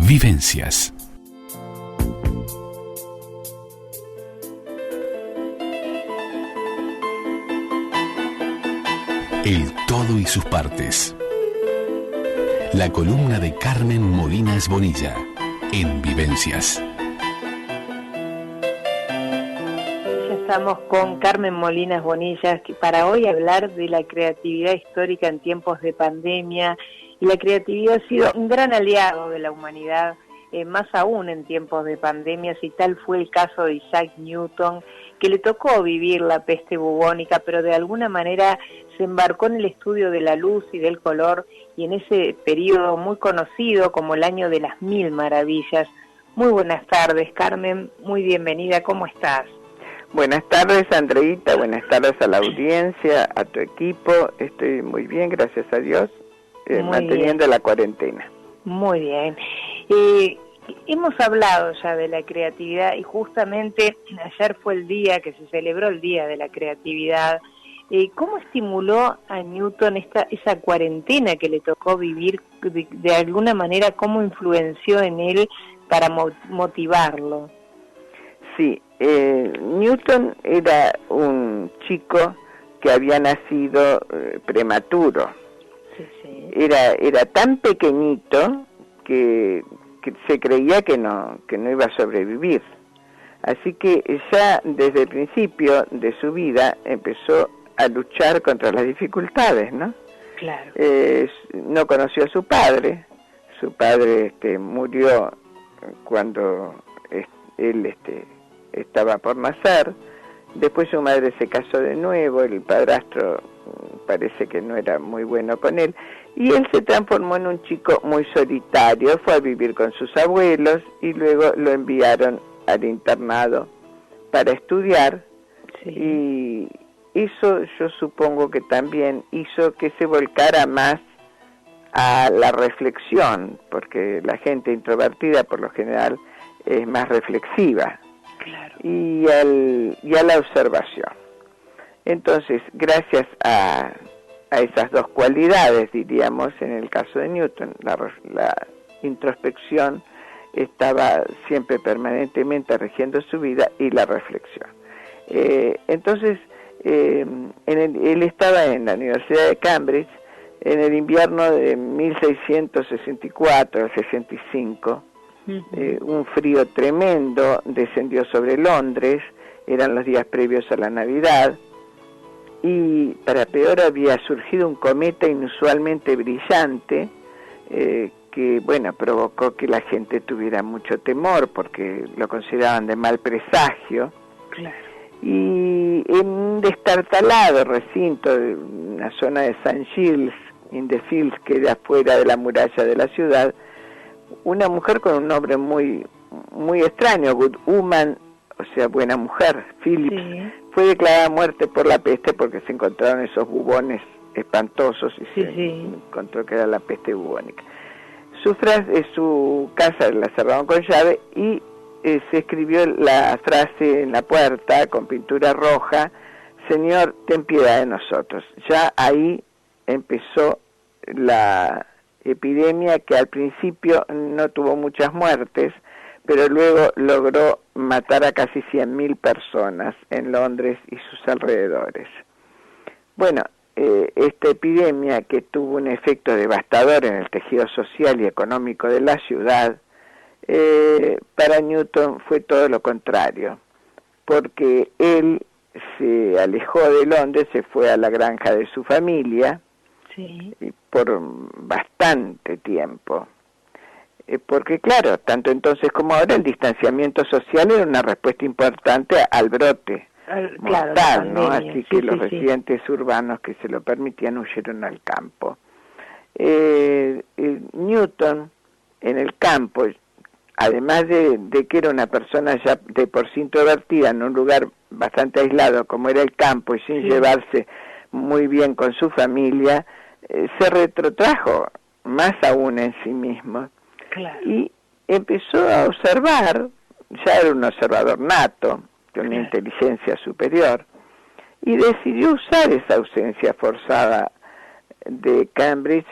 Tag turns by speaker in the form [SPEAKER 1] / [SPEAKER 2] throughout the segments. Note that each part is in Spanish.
[SPEAKER 1] Vivencias. El todo y sus partes. La columna de Carmen Molinas Bonilla en Vivencias.
[SPEAKER 2] Ya estamos con Carmen Molinas Bonilla para hoy hablar de la creatividad histórica en tiempos de pandemia. Y la creatividad ha sido un gran aliado de la humanidad, más aún en tiempos de pandemia, si tal fue el caso de Isaac Newton, que le tocó vivir la peste bubónica, pero de alguna manera se embarcó en el estudio de la luz y del color, y en ese periodo muy conocido como el año de las 1000 maravillas. Muy buenas tardes, Carmen, muy bienvenida, ¿cómo estás?
[SPEAKER 3] Buenas tardes, Andreita, buenas tardes a la audiencia, a tu equipo. Estoy muy bien, gracias a Dios, manteniendo bien la cuarentena.
[SPEAKER 2] Muy bien. Hemos hablado ya de la creatividad y justamente ayer fue el día que se celebró el Día de la Creatividad. ¿Cómo estimuló a Newton esa cuarentena que le tocó vivir? De alguna manera, ¿cómo influenció en él para motivarlo?
[SPEAKER 3] Sí, Newton era un chico que había nacido prematuro.
[SPEAKER 2] Sí.
[SPEAKER 3] Era tan pequeñito que se creía que no iba a sobrevivir. Así que ya desde el principio de su vida empezó a luchar contra las dificultades, ¿no?
[SPEAKER 2] Claro.
[SPEAKER 3] No conoció a su padre murió cuando él estaba por nacer. Después su madre se casó de nuevo, el padrastro parece que no era muy bueno con él, y él se transformó en un chico muy solitario, fue a vivir con sus abuelos y luego lo enviaron al internado para estudiar. Sí. Y eso yo supongo que también hizo que se volcara más a la reflexión, porque la gente introvertida por lo general es más reflexiva.
[SPEAKER 2] Claro.
[SPEAKER 3] Y a la observación. Entonces, gracias a esas dos cualidades, diríamos, en el caso de Newton, la introspección estaba siempre permanentemente rigiendo su vida y la reflexión. Entonces, él estaba en la Universidad de Cambridge en el invierno de 1664 al 65. Un frío tremendo descendió sobre Londres, eran los días previos a la Navidad, y para peor había surgido un cometa inusualmente brillante que, provocó que la gente tuviera mucho temor porque lo consideraban de mal presagio.
[SPEAKER 2] Claro.
[SPEAKER 3] Y en un destartalado recinto de una zona de St. Giles in the Fields, que era afuera de la muralla de la ciudad, una mujer con un nombre muy muy extraño, Good Woman, o sea, buena mujer, Phillips, sí, fue declarada muerte por la peste porque se encontraron esos bubones espantosos y se encontró que era la peste bubónica. Su casa la cerraron con llave y se escribió la frase en la puerta con pintura roja: Señor, ten piedad de nosotros. Ya ahí empezó la epidemia, que al principio no tuvo muchas muertes, pero luego logró matar a casi 100.000 personas en Londres y sus alrededores. Bueno, esta epidemia, que tuvo un efecto devastador en el tejido social y económico de la ciudad, para Newton fue todo lo contrario, porque él se alejó de Londres, se fue a la granja de su familia,
[SPEAKER 2] sí,
[SPEAKER 3] y por bastante tiempo, porque claro, tanto entonces como ahora el distanciamiento social era una respuesta importante al brote mortal, ¿no? Así que los residentes urbanos que se lo permitían huyeron al campo. Newton en el campo, además de que era una persona ya de por sí introvertida en un lugar bastante aislado como era el campo y sin llevarse muy bien con su familia, se retrotrajo más aún en sí mismo.
[SPEAKER 2] Claro.
[SPEAKER 3] Y empezó a observar, ya era un observador nato, de una inteligencia superior, y decidió usar esa ausencia forzada de Cambridge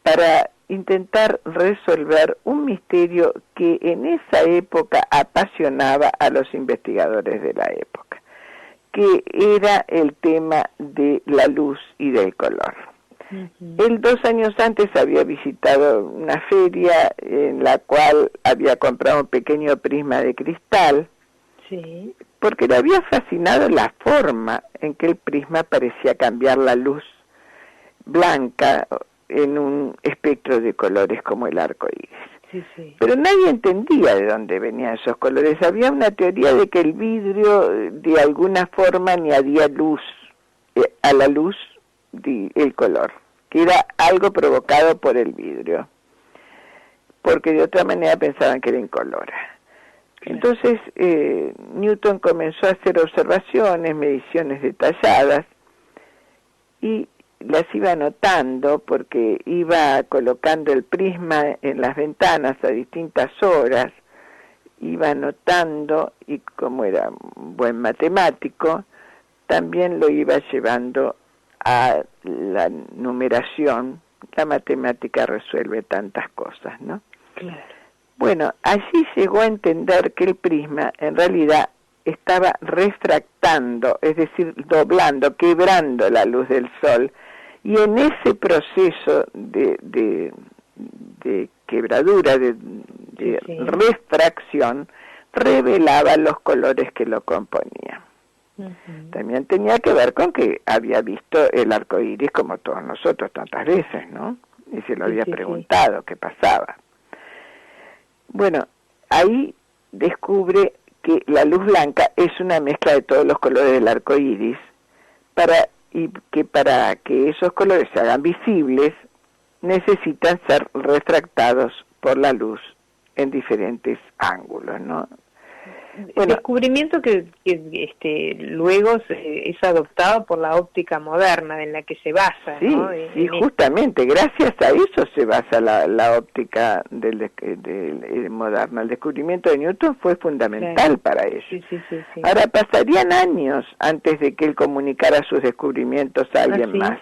[SPEAKER 3] para intentar resolver un misterio que en esa época apasionaba a los investigadores de la época, que era el tema de la luz y del color. Él 2 años antes había visitado una feria en la cual había comprado un pequeño prisma de cristal,
[SPEAKER 2] Sí.
[SPEAKER 3] porque le había fascinado la forma en que el prisma parecía cambiar la luz blanca en un espectro de colores como el arco iris.
[SPEAKER 2] Sí, sí.
[SPEAKER 3] Pero nadie entendía de dónde venían esos colores. Había una teoría de que el vidrio de alguna forma añadía luz a la luz el color, que era algo provocado por el vidrio, porque de otra manera pensaban que era incolora. Entonces Newton comenzó a hacer observaciones, mediciones detalladas, y las iba anotando porque iba colocando el prisma en las ventanas a distintas horas, iba anotando, y como era un buen matemático, también lo iba llevando a la numeración. La matemática resuelve tantas cosas, ¿no?
[SPEAKER 2] Claro.
[SPEAKER 3] Bueno, allí llegó a entender que el prisma en realidad estaba refractando, es decir, doblando, quebrando la luz del sol, y en ese proceso de quebradura, de refracción, revelaba los colores que lo componían. También tenía que ver con que había visto el arco iris como todos nosotros tantas veces, ¿no? Y se lo había preguntado qué pasaba. Bueno, ahí descubre que la luz blanca es una mezcla de todos los colores del arco iris, para que esos colores se hagan visibles, necesitan ser refractados por la luz en diferentes ángulos, ¿no?
[SPEAKER 2] Bueno, descubrimiento que luego es adoptado por la óptica moderna en la que se basa,
[SPEAKER 3] sí,
[SPEAKER 2] ¿no?
[SPEAKER 3] Sí, justamente, gracias a eso se basa la óptica moderna. El descubrimiento de Newton fue fundamental para eso.
[SPEAKER 2] Sí.
[SPEAKER 3] Ahora, pasarían años antes de que él comunicara sus descubrimientos a alguien más.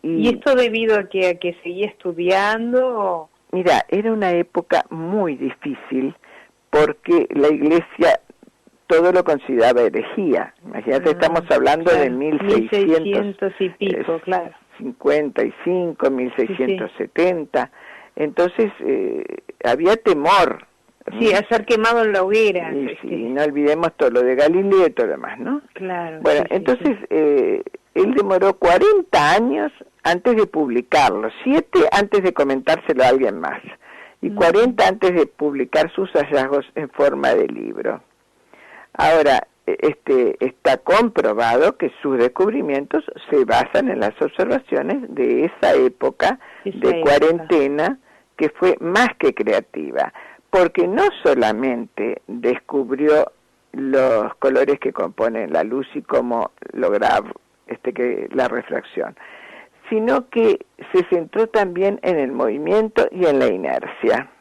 [SPEAKER 2] ¿Y esto debido a que seguía estudiando?
[SPEAKER 3] Mira, era una época muy difícil, porque la Iglesia todo lo consideraba herejía. Imagínate, estamos hablando de 1600
[SPEAKER 2] y pico,
[SPEAKER 3] 55, 1670. Entonces había temor.
[SPEAKER 2] Sí, a ser quemado en la hoguera.
[SPEAKER 3] Y no olvidemos todo lo de Galileo y todo lo demás, ¿no?
[SPEAKER 2] Claro.
[SPEAKER 3] Bueno, entonces él demoró 40 años antes de publicarlo, 7 antes de comentárselo a alguien más, y 40 antes de publicar sus hallazgos en forma de libro. Ahora, está comprobado que sus descubrimientos se basan en las observaciones de esa época de cuarentena, que fue más que creativa, porque no solamente descubrió los colores que componen la luz y cómo lograr la refracción, sino que se centró también en el movimiento y en la inercia.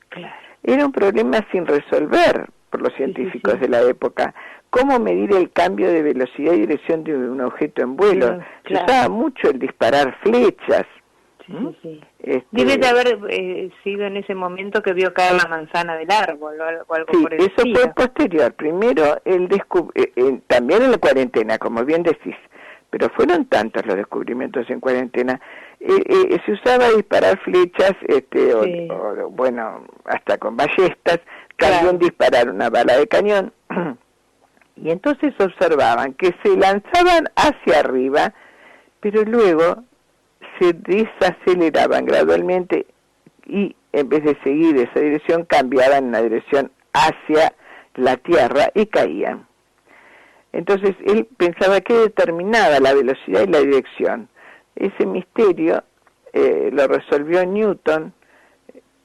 [SPEAKER 2] Claro.
[SPEAKER 3] Era un problema sin resolver por los científicos de la época. ¿Cómo medir el cambio de velocidad y dirección de un objeto en vuelo? Se usaba mucho el disparar flechas.
[SPEAKER 2] Debe de haber sido en ese momento que vio caer la manzana del árbol o algo por el estilo.
[SPEAKER 3] Eso fue posterior. Primero, también en la cuarentena, como bien decís, pero fueron tantos los descubrimientos en cuarentena. Se usaba disparar flechas, bueno, hasta con ballestas, también disparar una bala de cañón. Y entonces observaban que se lanzaban hacia arriba, pero luego se desaceleraban gradualmente y en vez de seguir esa dirección cambiaban una dirección hacia la Tierra y caían. Entonces él pensaba que determinaba la velocidad y la dirección. Ese misterio lo resolvió Newton,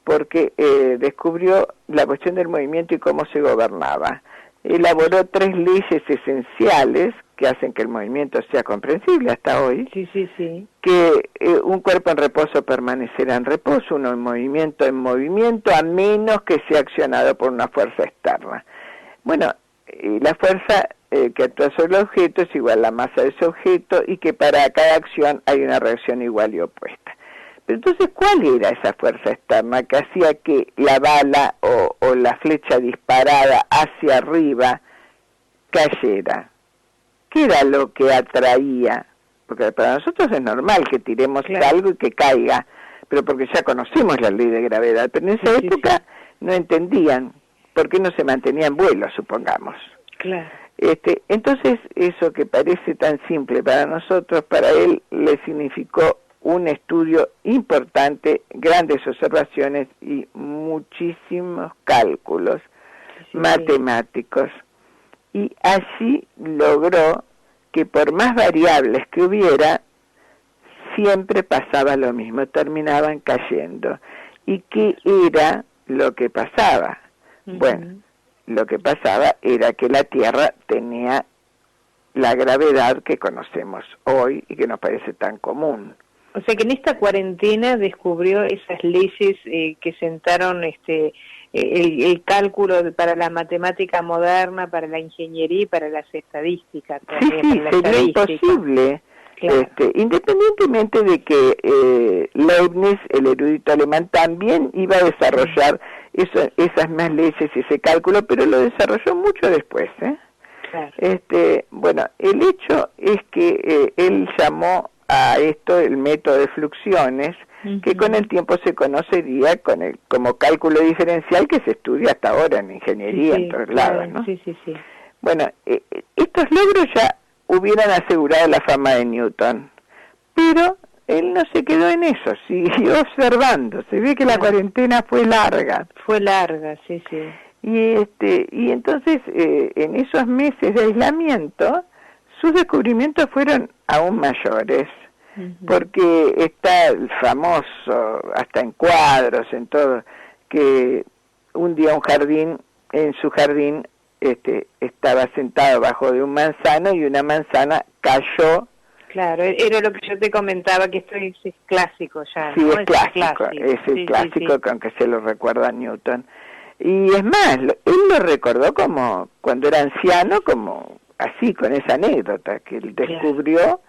[SPEAKER 3] porque descubrió la cuestión del movimiento y cómo se gobernaba. Elaboró 3 leyes esenciales que hacen que el movimiento sea comprensible hasta hoy. Que un cuerpo en reposo permanecerá en reposo, uno en movimiento, a menos que sea accionado por una fuerza externa. Bueno, la fuerza que actúa sobre el objeto es igual a la masa de ese objeto, y que para cada acción hay una reacción igual y opuesta. Pero entonces, ¿cuál era esa fuerza externa que hacía que la bala o la flecha disparada hacia arriba cayera? ¿Qué era lo que atraía? Porque para nosotros es normal que tiremos algo y que caiga, pero porque ya conocemos la ley de gravedad, pero en esa época no entendían por qué no se mantenía en vuelo, supongamos.
[SPEAKER 2] Claro.
[SPEAKER 3] Entonces, eso que parece tan simple para nosotros, para él le significó un estudio importante, grandes observaciones y muchísimos cálculos matemáticos. Y así logró que por más variables que hubiera, siempre pasaba lo mismo, terminaban cayendo. ¿Y qué era lo que pasaba? Bueno, lo que pasaba era que la Tierra tenía la gravedad que conocemos hoy y que nos parece tan común.
[SPEAKER 2] O sea que en esta cuarentena descubrió esas leyes que sentaron el cálculo para la matemática moderna, para la ingeniería y para las estadísticas.
[SPEAKER 3] Sí, sería imposible. Claro. Independientemente de que Leibniz, el erudito alemán, también iba a desarrollar esas más leyes y ese cálculo, pero lo desarrolló mucho después.
[SPEAKER 2] Claro.
[SPEAKER 3] Bueno, el hecho es que él llamó a esto el método de fluxiones, que con el tiempo se conocería como cálculo diferencial, que se estudia hasta ahora en ingeniería en todos lados, ¿no?
[SPEAKER 2] Sí.
[SPEAKER 3] Bueno, estos logros ya hubieran asegurado la fama de Newton, pero él no se quedó en eso, siguió observando. Se ve que la cuarentena fue larga.
[SPEAKER 2] Fue larga, sí.
[SPEAKER 3] Y entonces, en esos meses de aislamiento, sus descubrimientos fueron aún mayores, porque está el famoso, hasta en cuadros, en todo, que un día en su jardín, estaba sentado bajo de un manzano y una manzana cayó.
[SPEAKER 2] Claro, era lo que yo te comentaba, que esto es clásico ya,
[SPEAKER 3] Sí,
[SPEAKER 2] ¿no?
[SPEAKER 3] es clásico, es el clásico con que se lo recuerda a Newton. Y es más, él lo recordó como cuando era anciano, como así, con esa anécdota, que él descubrió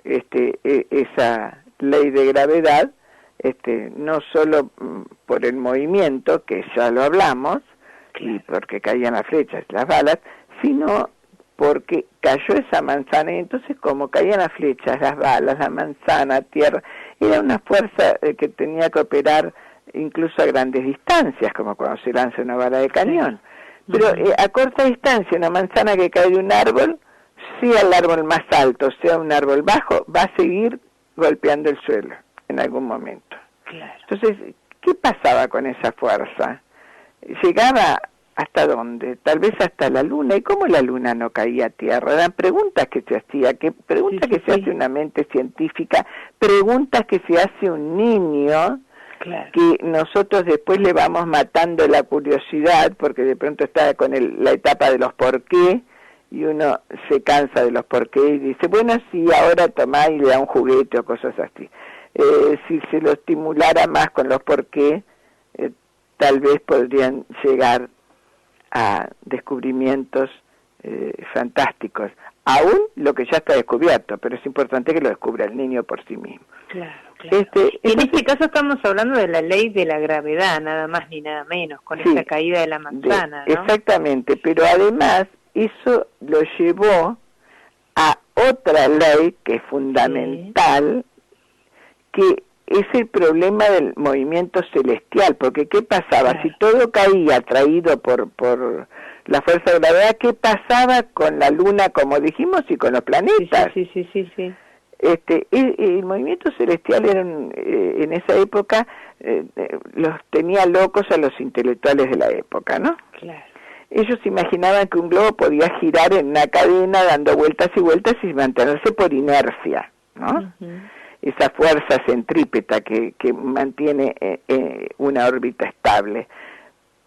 [SPEAKER 3] esa ley de gravedad, no solo por el movimiento, que ya lo hablamos, y porque caían las flechas, las balas, sino porque cayó esa manzana, y entonces como caían las flechas, las balas, la manzana, tierra, era una fuerza que tenía que operar incluso a grandes distancias, como cuando se lanza una bala de cañón. Pero a corta distancia, una manzana que cae de un árbol, sea el árbol más alto, sea un árbol bajo, va a seguir golpeando el suelo en algún momento.
[SPEAKER 2] Claro.
[SPEAKER 3] Entonces, ¿qué pasaba con esa fuerza? Llegaba hasta dónde, tal vez hasta la luna, y cómo la luna no caía a tierra. Eran preguntas que se hacía, preguntas que se hace una mente científica, preguntas que se hace un niño, que nosotros después le vamos matando la curiosidad, porque de pronto está con la etapa de los por qué, y uno se cansa de los por qué y dice, bueno, si ahora tomá y le da un juguete o cosas así. Si se lo estimulara más con los por qué, tal vez podrían llegar a descubrimientos fantásticos. Aún lo que ya está descubierto, pero es importante que lo descubra el niño por sí mismo.
[SPEAKER 2] Claro. En este caso estamos hablando de la ley de la gravedad, nada más ni nada menos, con esa caída de la manzana, ¿no?
[SPEAKER 3] Exactamente, pero además eso lo llevó a otra ley que es fundamental, que es el problema del movimiento celestial, porque ¿qué pasaba? Si todo caía atraído por la fuerza de gravedad, ¿qué pasaba con la luna, como dijimos, y con los planetas?
[SPEAKER 2] Sí.
[SPEAKER 3] El movimiento celestial era en esa época los tenía locos a los intelectuales de la época, ¿no?
[SPEAKER 2] Claro.
[SPEAKER 3] Ellos imaginaban que un globo podía girar en una cadena dando vueltas y vueltas y mantenerse por inercia, ¿no? Esa fuerza centrípeta que mantiene una órbita estable.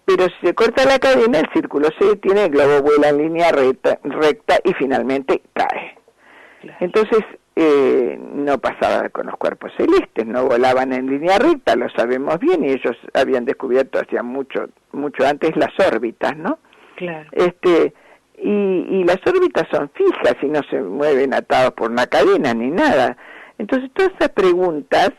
[SPEAKER 3] Pero si se corta la cadena, el círculo se detiene, el globo vuela en línea recta y finalmente cae. Claro. Entonces, no pasaba con los cuerpos celestes, no volaban en línea recta, lo sabemos bien, y ellos habían descubierto hacía mucho antes las órbitas, ¿no?
[SPEAKER 2] Claro.
[SPEAKER 3] Y las órbitas son fijas y no se mueven atados por una cadena ni nada. Entonces todas esas preguntas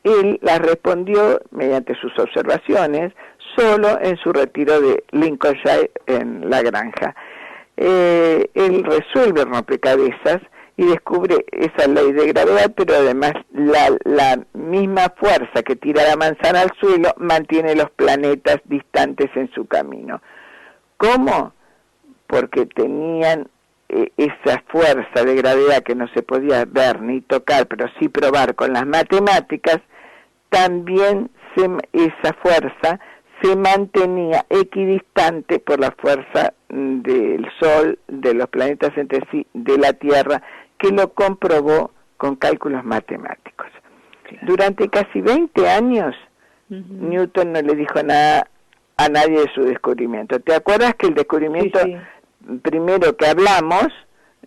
[SPEAKER 3] él las respondió mediante sus observaciones solo en su retiro de Lincolnshire en la granja. Él resuelve el rompecabezas y descubre esa ley de gravedad, pero además la misma fuerza que tira la manzana al suelo mantiene los planetas distantes en su camino. ¿Cómo? Porque tenían esa fuerza de gravedad que no se podía ver ni tocar, pero sí probar con las matemáticas. También esa fuerza se mantenía equidistante por la fuerza del Sol, de los planetas entre sí, de la Tierra, que lo comprobó con cálculos matemáticos. Claro. Durante casi 20 años, Newton no le dijo nada a nadie de su descubrimiento. ¿Te acuerdas que el descubrimiento primero que hablamos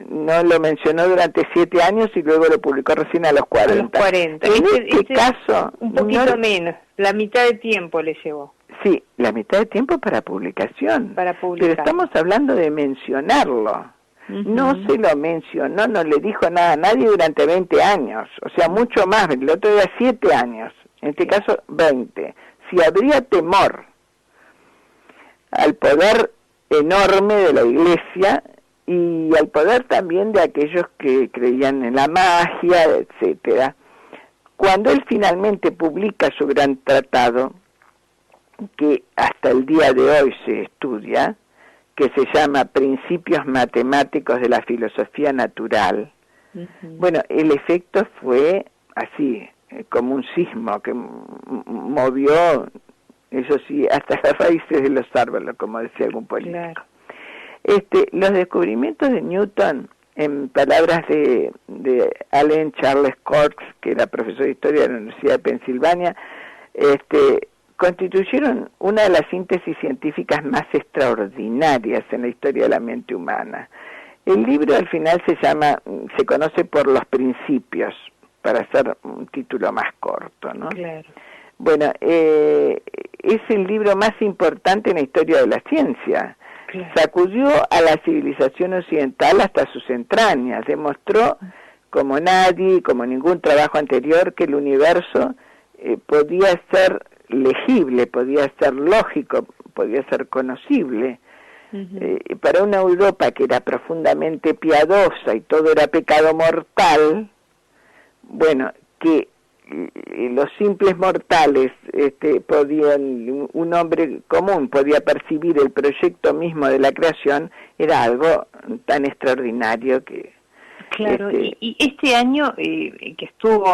[SPEAKER 3] no lo mencionó durante 7 años y luego lo publicó recién a los 40?
[SPEAKER 2] A los 40.
[SPEAKER 3] En este caso...
[SPEAKER 2] Un poquito menos, la mitad de tiempo le llevó.
[SPEAKER 3] Sí, la mitad de tiempo para publicación.
[SPEAKER 2] Para publicar.
[SPEAKER 3] Pero estamos hablando de mencionarlo. No se lo mencionó, no le dijo nada a nadie durante 20 años. O sea, mucho más. El otro era 7 años. En este caso, 20. Si habría temor al poder enorme de la Iglesia y al poder también de aquellos que creían en la magia, etcétera. Cuando él finalmente publica su gran tratado, que hasta el día de hoy se estudia, que se llama Principios Matemáticos de la Filosofía Natural, bueno, el efecto fue así, como un sismo que movió, eso sí, hasta las raíces de los árboles, como decía algún político. Claro. Los descubrimientos de Newton, en palabras de Allen Charles Cox, que era profesor de historia de la Universidad de Pensilvania, constituyeron una de las síntesis científicas más extraordinarias en la historia de la mente humana. El libro al final se conoce por Los Principios, para hacer un título más corto, ¿no? Claro. Bueno, es el libro más importante en la historia de la ciencia. Claro. Sacudió a la civilización occidental hasta sus entrañas, demostró como nadie, como ningún trabajo anterior, que el universo podía ser legible, podía ser lógico, podía ser conocible. Para una Europa que era profundamente piadosa y todo era pecado mortal, bueno, que los simples mortales podían, un hombre común podía percibir el proyecto mismo de la creación, era algo tan extraordinario que...
[SPEAKER 2] Claro, y este año que estuvo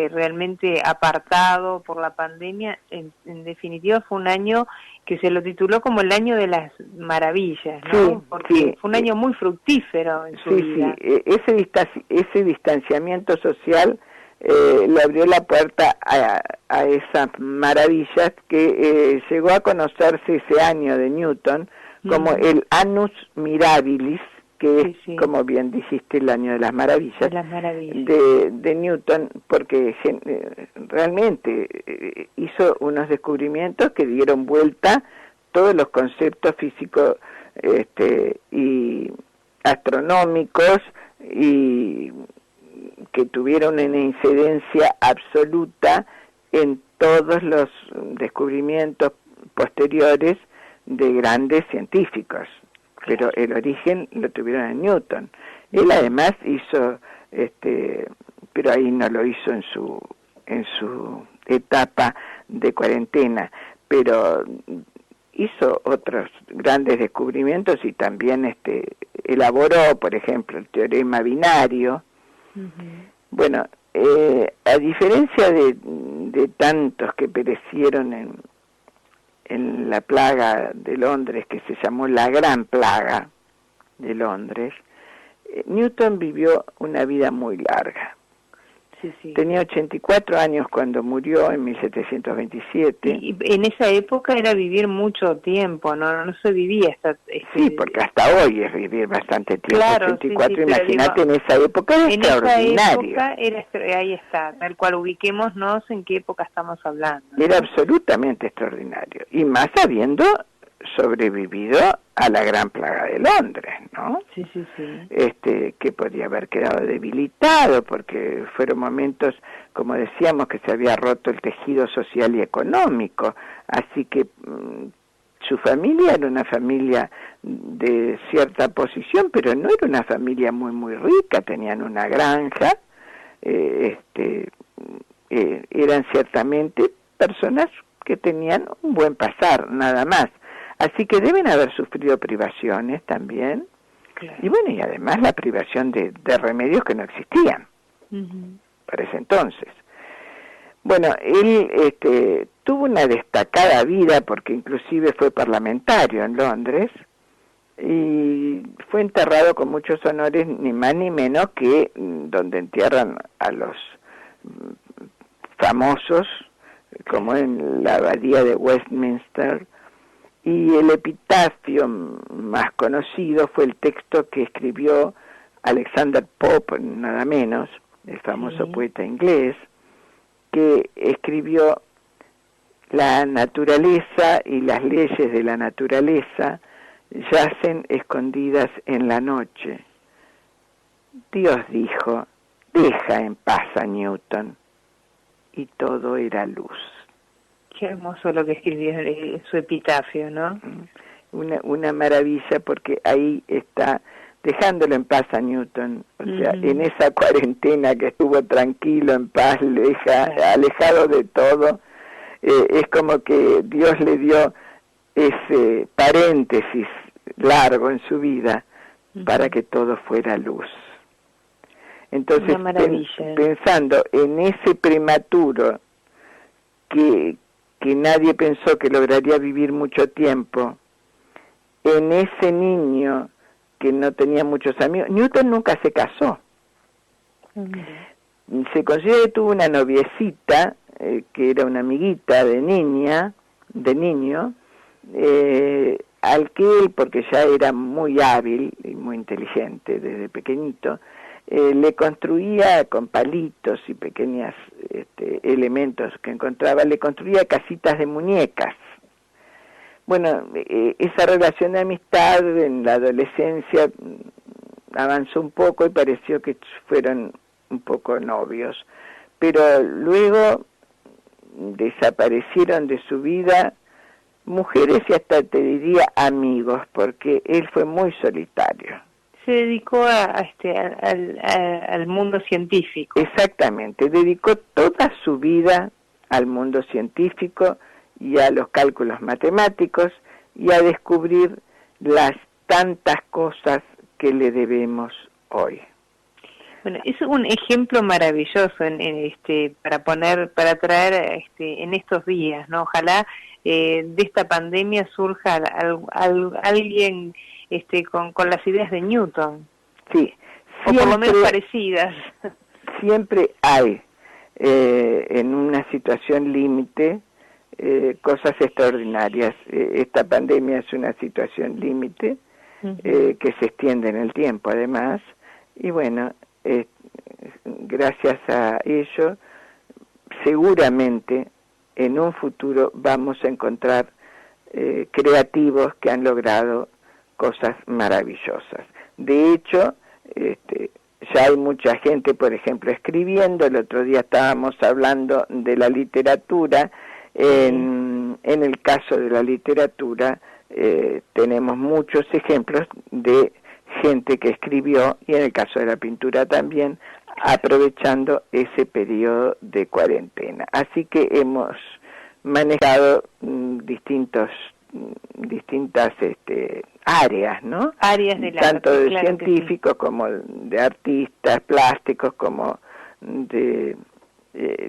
[SPEAKER 2] realmente apartado por la pandemia, en definitiva fue un año que se lo tituló como el año de las maravillas, ¿no?
[SPEAKER 3] Sí,
[SPEAKER 2] porque fue un año muy fructífero en su vida.
[SPEAKER 3] Sí, ese distanciamiento social le abrió la puerta a esas maravillas que llegó a conocerse ese año de Newton como el Annus Mirabilis, que es, como bien dijiste, el año de las maravillas, de Newton, porque realmente hizo unos descubrimientos que dieron vuelta todos los conceptos físicos y astronómicos y que tuvieron una incidencia absoluta en todos los descubrimientos posteriores de grandes científicos. Pero el origen lo tuvieron en Newton. Él además hizo, pero ahí no lo hizo en su etapa de cuarentena, pero hizo otros grandes descubrimientos y también elaboró, por ejemplo, el teorema binario. Bueno, a diferencia de tantos que perecieron en la plaga de Londres, que se llamó la Gran Plaga de Londres, Newton vivió una vida muy larga. Tenía 84 años cuando murió en 1727.
[SPEAKER 2] Y en esa época era vivir mucho tiempo, no se vivía hasta...
[SPEAKER 3] Sí, porque hasta hoy es vivir bastante tiempo. Claro, 84, imagínate, en esa época era extraordinario.
[SPEAKER 2] Esa época ahí está, tal cual ubiquémonos en qué época estamos hablando, ¿no?
[SPEAKER 3] Era absolutamente extraordinario, y más habiendo sobrevivido a la Gran Plaga de Londres, ¿no?
[SPEAKER 2] Sí.
[SPEAKER 3] Que podía haber quedado debilitado, porque fueron momentos como decíamos, que se había roto el tejido social y económico, así que su familia era una familia de cierta posición, pero no era una familia muy rica, tenían una granja, eran ciertamente personas que tenían un buen pasar, nada más. Así que deben haber sufrido privaciones también, claro. Y bueno, y además la privación de remedios que no existían para ese entonces. Bueno, él tuvo una destacada vida porque inclusive fue parlamentario en Londres y fue enterrado con muchos honores, ni más ni menos que donde entierran a los famosos, como en la abadía de Westminster, y el epitafio más conocido fue el texto que escribió Alexander Pope, nada menos, el famoso poeta inglés, que escribió: la naturaleza y las leyes de la naturaleza yacen escondidas en la noche. Dios dijo: deja en paz a Newton, y todo era luz.
[SPEAKER 2] Qué hermoso lo que escribió en su epitafio, ¿no?
[SPEAKER 3] Una maravilla, porque ahí está dejándolo en paz a Newton, o sea, en esa cuarentena que estuvo tranquilo, en paz, alejado de todo, es como que Dios le dio ese paréntesis largo en su vida para que todo fuera luz. Entonces, pensando en ese prematuro que nadie pensó que lograría vivir mucho tiempo, en ese niño que no tenía muchos amigos. Newton nunca se casó. Se considera que tuvo una noviecita, que era una amiguita de niño, al que él, porque ya era muy hábil y muy inteligente desde pequeñito, le construía con palitos y pequeños elementos que encontraba, le construía casitas de muñecas. Bueno, esa relación de amistad en la adolescencia avanzó un poco y pareció que fueron un poco novios, pero luego desaparecieron de su vida mujeres y hasta te diría amigos, porque él fue muy solitario.
[SPEAKER 2] Se dedicó al mundo científico.
[SPEAKER 3] Exactamente, dedicó toda su vida al mundo científico y a los cálculos matemáticos y a descubrir las tantas cosas que le debemos hoy.
[SPEAKER 2] Bueno, es un ejemplo maravilloso para traer en estos días, ¿no? Ojalá de esta pandemia surja alguien con las ideas de Newton.
[SPEAKER 3] Sí,
[SPEAKER 2] siempre, o por lo menos parecidas.
[SPEAKER 3] Siempre hay en una situación límite cosas extraordinarias. Esta pandemia es una situación límite que se extiende en el tiempo además, y bueno, gracias a ello seguramente en un futuro vamos a encontrar creativos que han logrado cosas maravillosas. De hecho, ya hay mucha gente, por ejemplo, escribiendo. El otro día estábamos hablando de la literatura. En el caso de la literatura tenemos muchos ejemplos de gente que escribió, y en el caso de la pintura también, aprovechando ese periodo de cuarentena. Así que hemos manejado distintas áreas, ¿no?
[SPEAKER 2] Áreas del arte,
[SPEAKER 3] tanto de científicos como de artistas plásticos, como de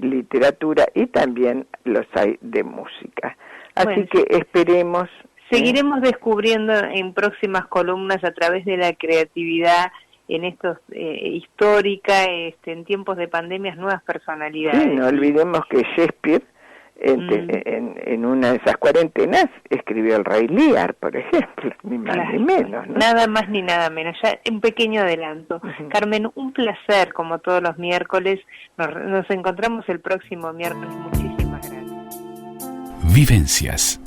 [SPEAKER 3] literatura, y también los hay de música. Así que esperemos.
[SPEAKER 2] Seguiremos descubriendo en próximas columnas, a través de la creatividad en estos histórica, en tiempos de pandemias, nuevas personalidades.
[SPEAKER 3] Sí, no olvidemos que Shakespeare en una de esas cuarentenas escribió El Rey Lear, por ejemplo, ni más ni menos, ¿no?
[SPEAKER 2] Nada más ni nada menos, ya un pequeño adelanto. Carmen, un placer, como todos los miércoles. Nos encontramos el próximo miércoles. Muchísimas gracias.
[SPEAKER 1] Vivencias.